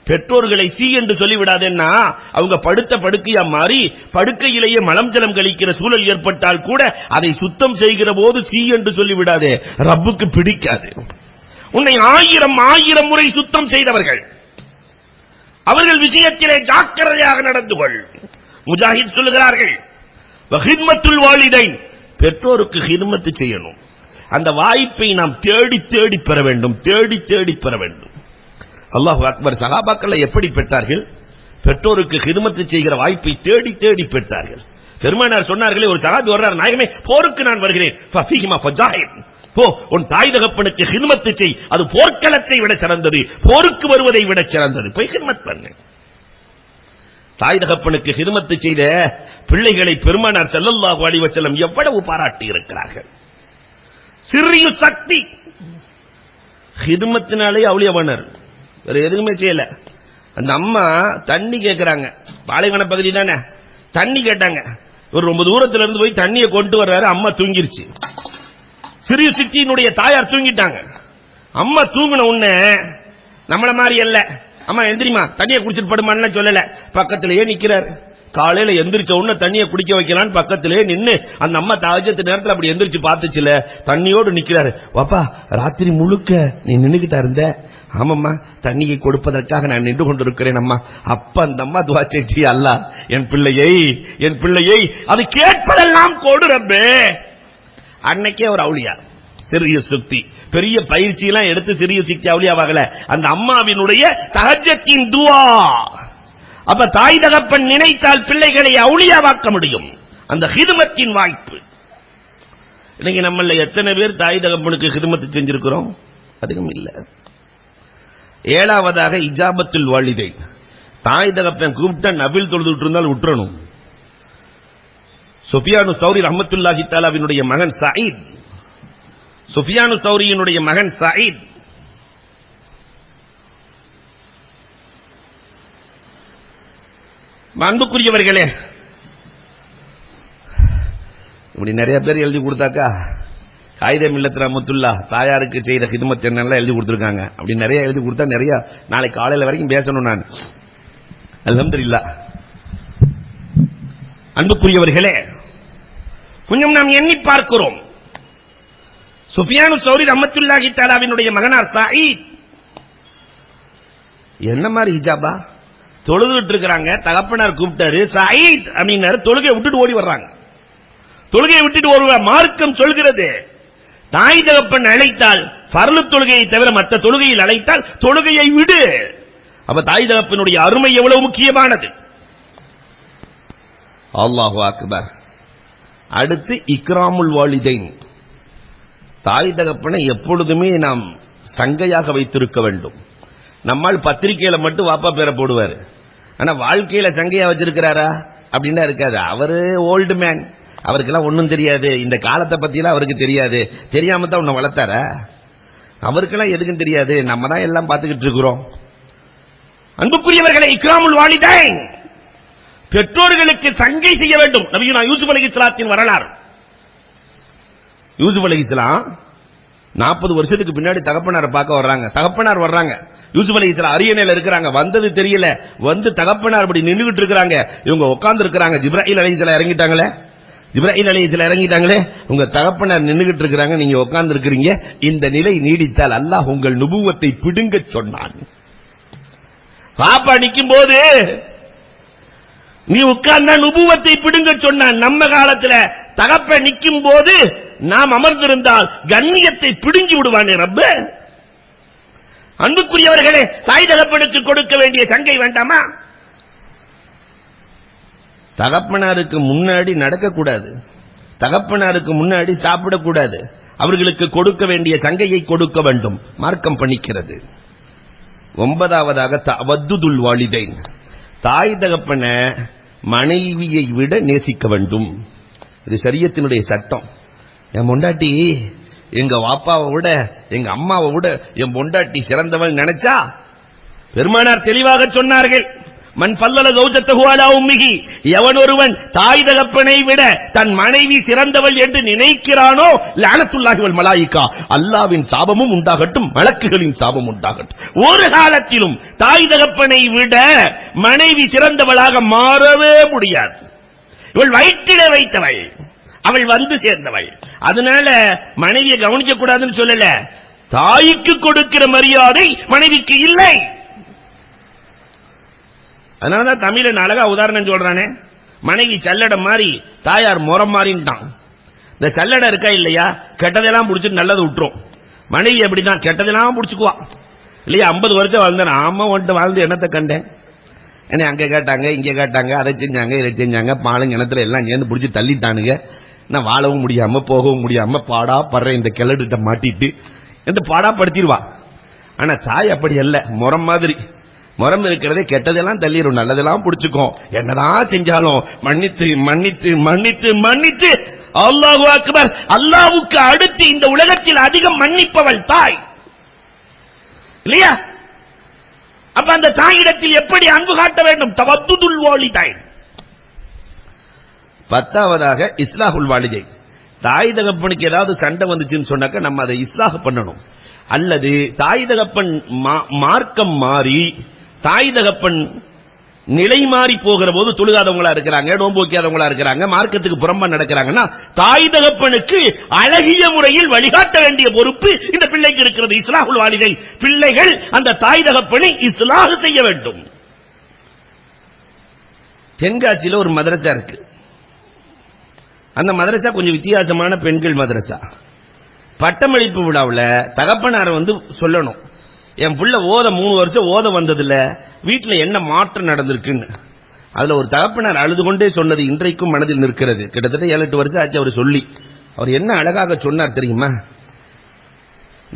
பெற்றோர்களை சி என்று சொல்லிவிடாதேன்னா அவங்க படுத்த படுக்கையா மாறி படுக்கையிலேயே மலம் ஜலம் கழிக்கிற சூழல் ஏற்பட்டால் கூட அதை சுத்தம் செய்கிற போது சி என்று சொல்லிவிடாதே, ரப்புக்கு பிடிக்காது. உன்னை 1000 முறை சுத்தம் செய்தவர்கள், அவர்கள் விஷயத்திலே ஜாக்கிரதையாக நடந்து கொள். முஜாஹித் சொல்லுகிறார்கள், வஹித்மத்துல் வாலிதைன், பெற்றோருக்கு ஹிதமத் செய்யணும். அந்த வாய்ப்பை நாம் தேடி தேடி பெற வேண்டும், தேடி தேடி பெற வேண்டும். அல்லாஹு அக்பர். சஹாபாக்களை எப்படி பெற்றார்கள்? பெற்றோருக்கு ஹிதமத் செய்கிற வாய்ப்பை தேடி தேடி பெற்றார்கள். பெருமானார் சொன்னார்களே, ஒரு சஹாபி வர்றார், நாயகமே போருக்கு நான் வருகிறேன், ஃபஃபீஹிமா ஃபஜாஹித், போ உன் தாய் தகப்பனுக்கு ஹிதமத் செய், அது போர்க்களத்தை விட சிறந்தது, போருக்கு வருவதை விட சிறந்தது, போய் ஹிதமத் பண்ணு. தாய் தகப்பனுக்கு ஹிதமத் செய்த பிள்ளைகளை பெருமானார் ஸல்லல்லாஹு அலைஹி வஸல்லம் எவ்வளவு பாராட்டி இருக்கிறார்கள். சிறிய சக்தி ஹிதமத்தினாலே அவுலியாவானார், வேற எதுவுமே செய்யல. அந்த அம்மா தண்ணி கேட்கிறாங்க, பாலைவன பகுதி தானே, தண்ணி கேட்டாங்க. ஒரு ரொம்ப தூரத்துல இருந்து போய் தண்ணியை கொண்டு வர்றாரு, அம்மா தூங்கிருச்சு. சிறிய சித்தியினுடைய தாயார் தூங்கிட்டாங்க. அம்மா தூங்கின உடனே நம்மள மாதிரி அல்ல, அம்மா எந்திரிமா தண்ணியை குடிச்சிட்டு படுமான்னு சொல்லல, பக்கத்திலேயே நிக்கிறார். காலையில எந்திரிச்ச உடனே தண்ணியை குடிக்க வைக்கலான்னு பக்கத்திலேயே நின்று அந்த அம்மா தாஜத்து நேரத்தில் அப்படி எந்திரிச்சு பார்த்துச்சுல, தண்ணியோடு நிக்கிறாரு. வாப்பா ராத்திரி முழுக்க நீ நின்னுகிட்டா இருந்த? ஆமாம்மா, தண்ணியை கொடுப்பதற்காக நான் நின்று கொண்டிருக்கிறேன் அம்மா. அப்ப அந்த அம்மா துவா செய்ச்சு, அல்லா என் பிள்ளையை அது கேட்பதெல்லாம் கொடு ரப்பே. அன்னைக்கே ஒரு அவுலியா, சிறிய சுக்தி, பெரிய பயிற்சி எல்லாம் எடுத்து சிறிய சிக்தி அவுலியாவாகல, அந்த அம்மாவினுடைய தஹஜ்ஜத்தின் துஆ. அப்ப தாய் தகப்பன் நினைத்தால் பிள்ளைகளை அவுலியாவாக்க முடியும், அந்த ஹிதமத்தின் வாய்ப்பு. இன்னைக்கு நம்மள எத்தனை பேர் தாய் தகப்பனுக்கு ஹிதமத் செஞ்சிருக்கிறோம்? அதிகம் இல்ல. 7வதாக இஜாபத்துல் வாலிதைன், தாய் தகப்பன் கூப்பிட்டா நபில் தொழுதுட்டு இருந்தால் விட்டுறணும். சுஃபியானு சௌரி ரஹ்மத்துல்லாஹி தஆலாவினுடைய மகன் சயீத், சுஃபியானு சௌரியினுடைய மகன் சயீத் அன்புக்குரியவர்களே, இப்படி நிறைய பேர் எழுதி கொடுத்தாக்கா, காயிதே மில்லத் ரஹ்மத்துல்லாஹ் தாயாருக்கு செய்த ஹிதமத் என்னெல்லாம் எழுதி கொடுத்திருக்காங்க. அப்படி நிறைய எழுதி கொடுத்தா நிறைய நாளைக்கு காலையில வரைக்கும் பேசணும் நான். அல்ஹம்துலில்லாஹ். அன்புக்குரியவர்களே, கொஞ்சம் நாம் எண்ணி பார்க்கிறோம். சுஃபியானு சௌரி ரஹ்மத்துல்லாஹி தஆலாவினுடைய மகனார் சயீத் என்ன மாதிரி ஹிஜாபா தொழுதுட்டு இருக்காங்க. தகப்பனார் கூப்பிட்டாரு, சயீத் அப்படின்னாரு, தொழுகையை விட்டுட்டு ஓடி வர்றாங்க. தொழுகையை விட்டுட்டு ஒரு மார்க்கம் சொல்கிறது, தாய் தகப்பன் அழைத்தால் ஃபர்லு தொழுகையை தவிர மற்ற தொழுகையில் அழைத்தால் தொழுகையை விடு. அப்ப தாய் தகப்பனுடைய அருமை எவ்வளவு முக்கியமானது. அல்லாஹு அக்பர். அடுத்து இக்ராமுல் வாலிதைன், தாய் தகப்பனை எப்பொழுதுமே நாம் சங்கையாக வைத்திருக்க வேண்டும். நம்மால் பத்திரிகையில மட்டும் வாப்பா பேரை போடுவாரு, ஆனா வாழ்க்கையில சங்கையா வச்சிருக்கிறாரா அப்படின்னா இருக்காது. அவரு ஓல்டு மேன், அவருக்கெல்லாம் ஒன்னும் தெரியாது, இந்த காலத்தை பத்தியெல்லாம் அவருக்கு தெரியாது. தெரியாம தான் உன்னை வளர்த்தாரா? அவருக்கெல்லாம் எதுக்கும் தெரியாது, நம்ம தான் எல்லாம் பார்த்துக்கிட்டு இருக்கிறோம். அன்புக்குரியவர்களை, இக்ராமுல் வாலிதைன், பெற்றோர்களுக்கு சங்கை செய்ய வேண்டும். நபியுனா யூசுப் அலைஹிஸ்ஸலாத்தின் வரலாறு. யூசுப் அலைஹிஸ்ஸலாம் 40 வருஷத்துக்கு பின்னாடி தகப்பனாரை பார்க்க வர்றாங்க. தகப்பனார் வர்றாங்க, யூசுப் அலைஹிஸ்ஸலாம் அரியணையில இருக்கிறாங்க. வந்தது தெரியல, வந்து தகப்பனார் அப்படி நின்னுகிட்டு இருக்கிறாங்க. இவங்க உட்கார்ந்து இருக்கிறாங்க. ஜிப்ராயில் அலைஹிஸ்ஸலாம் இறங்கிட்டாங்களே, ஜிப்ராயில் அலைஹிஸ்ஸலாம் இறங்கிட்டாங்களே, உங்க தகப்பனார் நின்னுகிட்டு இருக்கிறாங்க, நீங்க உட்கார்ந்து இருக்கிறீங்க. இந்த நிலை நீடித்தால் அல்லாஹ் உங்கள் நுபுவத்தை பிடுங்க சொன்னான். பாப்பா நிக்கும் போது நீ உட்கார்ந்தா நுபுவத்தை பிடுங்க சொன்னான். நம்ம காலத்துல தகப்ப நிக்கும் போது நாம் அமர்ந்திருந்தால் கண்ணியத்தை பிடுங்கி விடுவானே ரப்பு. அன்புக்குரியவர்களே, தாய் தகப்பனுக்கு கொடுக்க வேண்டிய சங்கை வேண்டாமா? தகப்பனாருக்கு முன்னாடி நடக்கக்கூடாது, தகப்பனாருக்கு முன்னாடி சாப்பிடக்கூடாது. அவர்களுக்கு கொடுக்க வேண்டிய சங்கையை கொடுக்க வேண்டும், மார்க்கம் பண்ணிக்கிறது. 9வதாக தவத்துல் வாலிதைன், தாய் தகப்பன மனைவியை விட நேசிக்க வேண்டும். இது ஷரியத்தினுடைய சட்டம். என் பொண்டாட்டி எங்க வாப்பாவை விட எங்க அம்மாவை விட என் பொண்டாட்டி சிறந்தவன் நினைச்சா பெருமானார் தெளிவாக சொன்னார்கள், மன் ஃபல்லல ஜௌஜத்தஹு அலா உம்மிஹி, எவன் ஒருவன் தாய் தகப்பனை விட தன் மனைவி சிறந்தவள் என்று நினைக்கிறானோ லஅனத்துல்லாஹி வல் மலாயிகா, அல்லாஹ்வின் சாபமும் உண்டாகட்டும், மலக்குகளின் சாபம் உண்டாகட்டும். ஒரு காலத்திலும் தாய் தகப்பனை விட மனைவி சிறந்தவளாக மாறவே முடியாது. இவள் வயிற்றிலே வைத்தவள், அவள் வந்து சேர்ந்தவள். அதனால மனைவியை கவனிக்க கூடாதுன்னு சொல்லல, தாய்க்கு கொடுக்கிற மரியாதை மனைவிக்கு இல்லை. அதனாலதான் தமிழன் அழகா உதாரணம் சொல்றானே, மனைவி சல்லடம் மாறி தாயார் முறம் மாறின்ட்டான். இந்த சல்லடம் இருக்கா இல்லையா, கெட்டதெல்லாம் புடிச்சிட்டு நல்லது விட்டுரும். மனைவி அப்படிதான், கெட்டதெல்லாம் புடிச்சுக்குவா இல்லையா. 50 வருஷம் வாழ்ந்தேன், ஆமா வந்துட்டு வாழ்ந்து என்னத்தை கண்டேன், என்ன அங்க கேட்டாங்க இங்க கேட்டாங்க, அதை செஞ்சாங்க இதை செஞ்சாங்க, பாலும் கிணத்துல எல்லாம் சேர்ந்து பிடிச்சி தள்ளிட்டானுங்க. நான் வாழவும் முடியாம போகவும் முடியாம பாடா படுற இந்த கிளடுகிட்ட மாட்டிட்டு என்று பாடா படுத்திடுவா. ஆனா தாய் அப்படி அல்ல, முறம் மாதிரி. முறம் இருக்கிறதே கெட்டதெல்லாம் தள்ளிடும், நல்லதெல்லாம் பிடிச்சுக்கும். என்னதான் செஞ்சாலும் மன்னித்து மன்னித்து மன்னித்து மன்னித்து, அல்லாஹு அக்பர், அல்லாஹ்வுக்கு அடுத்து இந்த உலகத்தில் அதிகம் மன்னிப்பவள் தாய் இல்லையா. அப்ப அந்த தாயிடத்தில் எப்படி அன்பு காட்ட வேண்டும்? தவத்துல் வாலிதைன். 10வதாக இஸ்லாஹுல் வாலிதை. தாய் தகப்பனுக்கு ஏதாவது சண்டை வந்துச்சுன்னு சொன்னாக்க நம்ம அதை இஸ்லாஹ் பண்ணணும். அல்லது தாய் தகப்பன் மார்க்கம் மாறி தாய் தகப்பன் நிலை மாறி போகிற போது தொழுகாதவங்களா இருக்கிறாங்க, நோன்பு வைக்காதவங்களா இருக்கிறாங்க, மார்க்கத்துக்கு புறம்பா நடக்கிறாங்கன்னா தாய் தகப்பனுக்கு அழகிய முறையில் வழிகாட்ட வேண்டிய பொறுப்பு இந்த பிள்ளைக்கு இருக்கிறது. இஸ்லாஹுல் வாலிதை. பிள்ளைகள் அந்த தாய் தகப்பனை இஸ்லாஹ் செய்ய வேண்டும். தென்காட்சியில ஒரு மதரசா இருக்கு. அந்த மதரசா கொஞ்சம் வித்தியாசமான பெண்கள் மதரசா. பட்டமளிப்பு விழாவில் தகப்பனார் வந்து சொல்லணும், என் புள்ள ஓத 3 வருஷம் ஓத வந்ததுல வீட்டுல என்ன மாற்றம் நடந்திருக்குன்னு. அதுல ஒரு தகப்பனார் அழுது கொண்டே சொன்னது இன்றைக்கும் மனதில் நிற்கிறது. கிட்டத்தட்ட 7-8 வருஷம் ஆச்சு அவர் சொல்லி. அவர் என்ன அழகாக சொன்னார் தெரியுமா?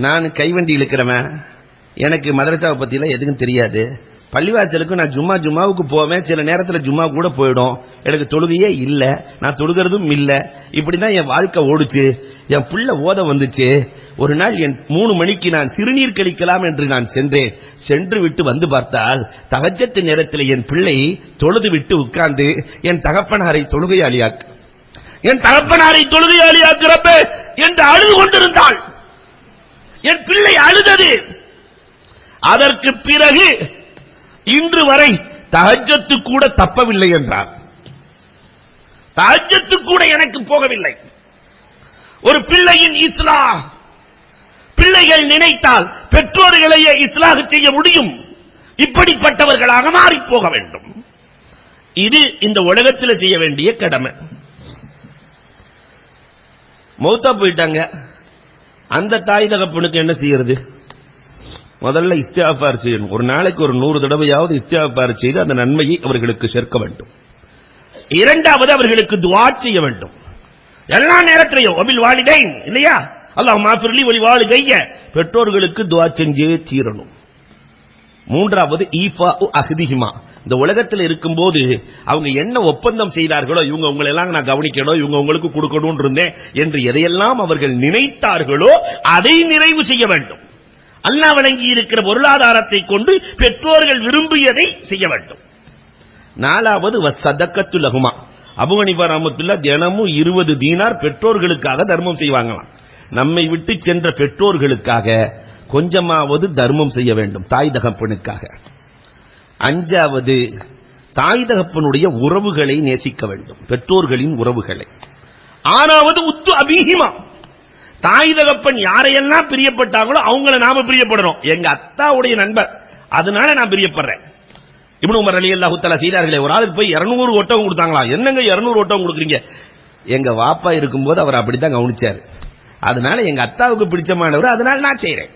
நான் கைவண்டி இழுக்கிறவன், எனக்கு மதரசாவை பத்திலாம் எதுக்கும் தெரியாது. பள்ளிவாசலுக்கு நான் ஜும்மாவுக்கு போவேன், சில நேரத்தில் ஜும்மா கூட போயிடும். எனக்கு தொழுகையே இல்லை, நான் தொழுகிறதும் இல்லை. இப்படிதான் என் வாழ்க்கை ஓடுச்சு. என் புள்ள ஓத வந்துச்சு. ஒரு நாள் என் 3 மணிக்கு நான் சிறுநீர் கழிக்கலாம் என்று நான் சென்றேன். சென்று விட்டு வந்து பார்த்தால் தஹஜ்ஜத் நேரத்தில் என் பிள்ளை தொழுது விட்டு உட்கார்ந்து என் தகப்பனாரை தொழுகையாளியாக்குறப்ப என்று அழுது கொண்டிருந்தாள். என் பிள்ளை அழுதது. அதற்கு பிறகு இன்று வரை தஹஜ்ஜத்து கூட தப்பவில்லை என்றார். தஹஜ்ஜத்து கூட எனக்கு போகவில்லை. ஒரு பிள்ளையின் இஸ்லாம், பிள்ளைகள் நினைத்தால் பெற்றோர்களையே இஸ்லாஹ் செய்ய முடியும். இப்படிப்பட்டவர்களாக மாறி போக வேண்டும். இது இந்த உலகத்தில் செய்ய வேண்டிய கடமை. மௌத்தா போயிட்டாங்க, அந்த தாய் தகப்பனுக்கு என்ன செய்யறது? முதல்ல இஸ்திக்ஃபார் செய்யணும். ஒரு நாளைக்கு ஒரு 100 தடவையாவது இஸ்திக்ஃபார் செய்து அந்த நன்மையை அவர்களுக்கு சேர்க்க வேண்டும். இரண்டாவது, அவர்களுக்கு துஆ செய்ய வேண்டும். எல்லா நேரத்திலையும் வபில் வாலிதைன் இல்லையா, அல்லாஹும்ம ஃபிர்லி வலி வாலிதைய, பெற்றோர்களுக்கு துஆ செஞ்சே தீரணும். மூன்றாவது ஈஃபாஉ அஹ்திஹிமா, இந்த உலகத்தில் இருக்கும்போது அவங்க என்ன ஒப்பந்தம் செய்தார்களோ, இவங்க உங்களை எல்லாம் நான் கவனிக்கணும், இவங்க உங்களுக்கு கொடுக்கணும் இருந்தேன் என்று எதையெல்லாம் அவர்கள் நினைத்தார்களோ அதை நிறைவு செய்ய வேண்டும். அல்லாஹ் வழங்கி இருக்கிற பொருளாதாரத்தை கொண்டு பெற்றோர்கள் விரும்பியதை செய்ய வேண்டும். நாலாவது வஸதக்கத்து லஹுமா, அபூ ஹனீஃபா ரஹ்மத்துல்லாஹ் தினமும் 20 தீனார் பெற்றோர்களுக்காக தர்மம் செய்வாங்களாம். நம்மை விட்டு சென்ற பெற்றோர்களுக்காக கொஞ்சமாவது தர்மம் செய்ய வேண்டும், தாய் தகப்பனுக்காக. 5வது, தாய் தகப்பனுடைய உறவுகளை நேசிக்க வேண்டும், பெற்றோர்களின் உறவுகளை. 6வது உத்து அபீஹிமா, தாய் தகப்பன் யாரையெல்லாம் பிரியப்பட்டாங்களோ அவங்கள நாம பிரியப்படணும். எங்க அத்தாவுடைய நண்பர், அதனால நான் பிரியப்படுறேன். இப்னு உமர் ரலியல்லாஹு தஆலா செய்தார்களே, ஒரு ஆளுக்கு போய் 200 ஒட்டகம் கொடுத்தாங்களா. என்னங்க 200 ஒட்டகம் கொடுக்குறீங்க? எங்க வாப்பா இருக்கும்போது அவர் அப்படித்தான் கவனிச்சாரு, அதனால எங்க அத்தாவுக்கு பிடிச்சமானவர், அதனால நான் செய்றேன்.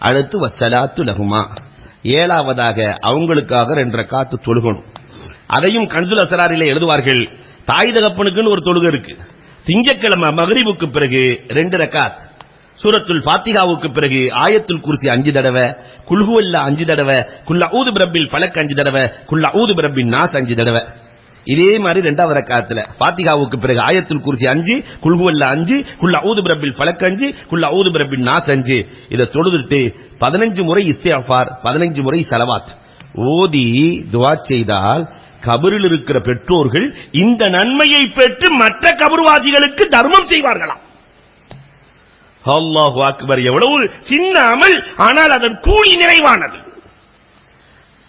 அடுத்து வஸ்ஸலாத்து லஹுமா, 7வதாக அவங்களுக்காக 2 ரக்காத்து தொழுகணும். அதையும் கன்சுல் அஸ்ராரிலே எழுதுவார்கள். தாய் தகப்பனுக்குன்னு ஒரு தொழுகை இருக்கு. திங்கட்கிழமை மக்ரிபுக்கு பிறகு 2 ரக்காத், சூரத்துல் ஃபாத்திஹாவுக்கு பிறகு ஆயத்துல் குர்சி 5 தடவை, குல் ஹுவல்லாஹ் 5 தடவை, குல் அஊது பிரப்பில் ஃபலக் 5 தடவை, குல் அஊது பிரப்பின் நாஸ் 5 தடவை. இதே மாதிரி 2வது ரக்காத்துல ஃபாத்திஹாவுக்கு பிறகு ஆயத்துல் குர்சி 5, குல் ஹுவல்லாஹ் 5, குல் அஊது பிரப்பில் ஃபலக் 5, குல் அஊது பிரப்பின் நாஸ் 5. இத தொழுதுட்டு 15 முறை இஸ்திக்ஃபார், 15 முறை ஸலவாத் ஓதி துஆ செய்தால் கபரில் இருக்கிற பெற்றோர்கள் இந்த நன்மையை பெற்று மற்ற கபர்வாசிகளுக்கு தர்மம் செய்வார்களாம். அல்லாஹு அக்பர். எவ்வளவு சின்ன அமல், ஆனால் அதன் கூலி நிறைவானது.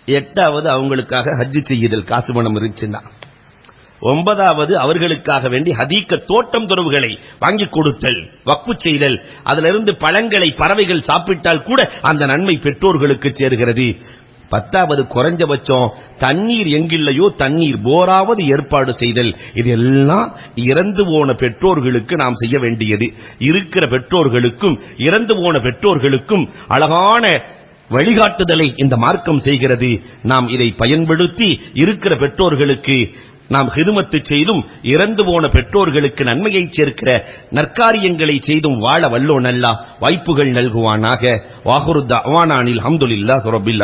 8வது அவங்களுக்காக ஹஜ் செய்யுதல், காசு பணம் இருந்துச்சுன்னா. 9வது அவர்களுக்காக வேண்டி ஹதீக்க தோட்டம் துறவுகளை வாங்கி கொடுத்தல், வக்ஃபு செய்தல். அதிலிருந்து பழங்களை பறவைகள் சாப்பிட்டால் கூட அந்த நன்மை பெற்றோர்களுக்கு சேர்கிறது. 10வது குறைஞ்சபட்சம் தண்ணீர் எங்கில்லையோ தண்ணீர் போராவது ஏற்பாடு செய்தல். இது எல்லாம் இறந்து போன பெற்றோர்களுக்கு நாம் செய்ய வேண்டியது. இருக்கிற பெற்றோர்களுக்கும் இறந்து போன பெற்றோர்களுக்கும் அழகான வழிகாட்டுதலை இந்த மார்க்கம் செய்கிறது. நாம் இதை பயன்படுத்தி இருக்கிற பெற்றோர்களுக்கு நாம் ஹிதுமத்து செய்தும் இறந்து போன பெற்றோர்களுக்கு நன்மையை சேர்க்கிற நற்காரியங்களை செய்தும் வாழ வல்லோன் அல்லாஹ் வாய்ப்புகள் நல்குவானாக. வாஹிரு தஅவானா அனில் ஹம்துலில்லாஹி ரப்பில் ஆலமீன்.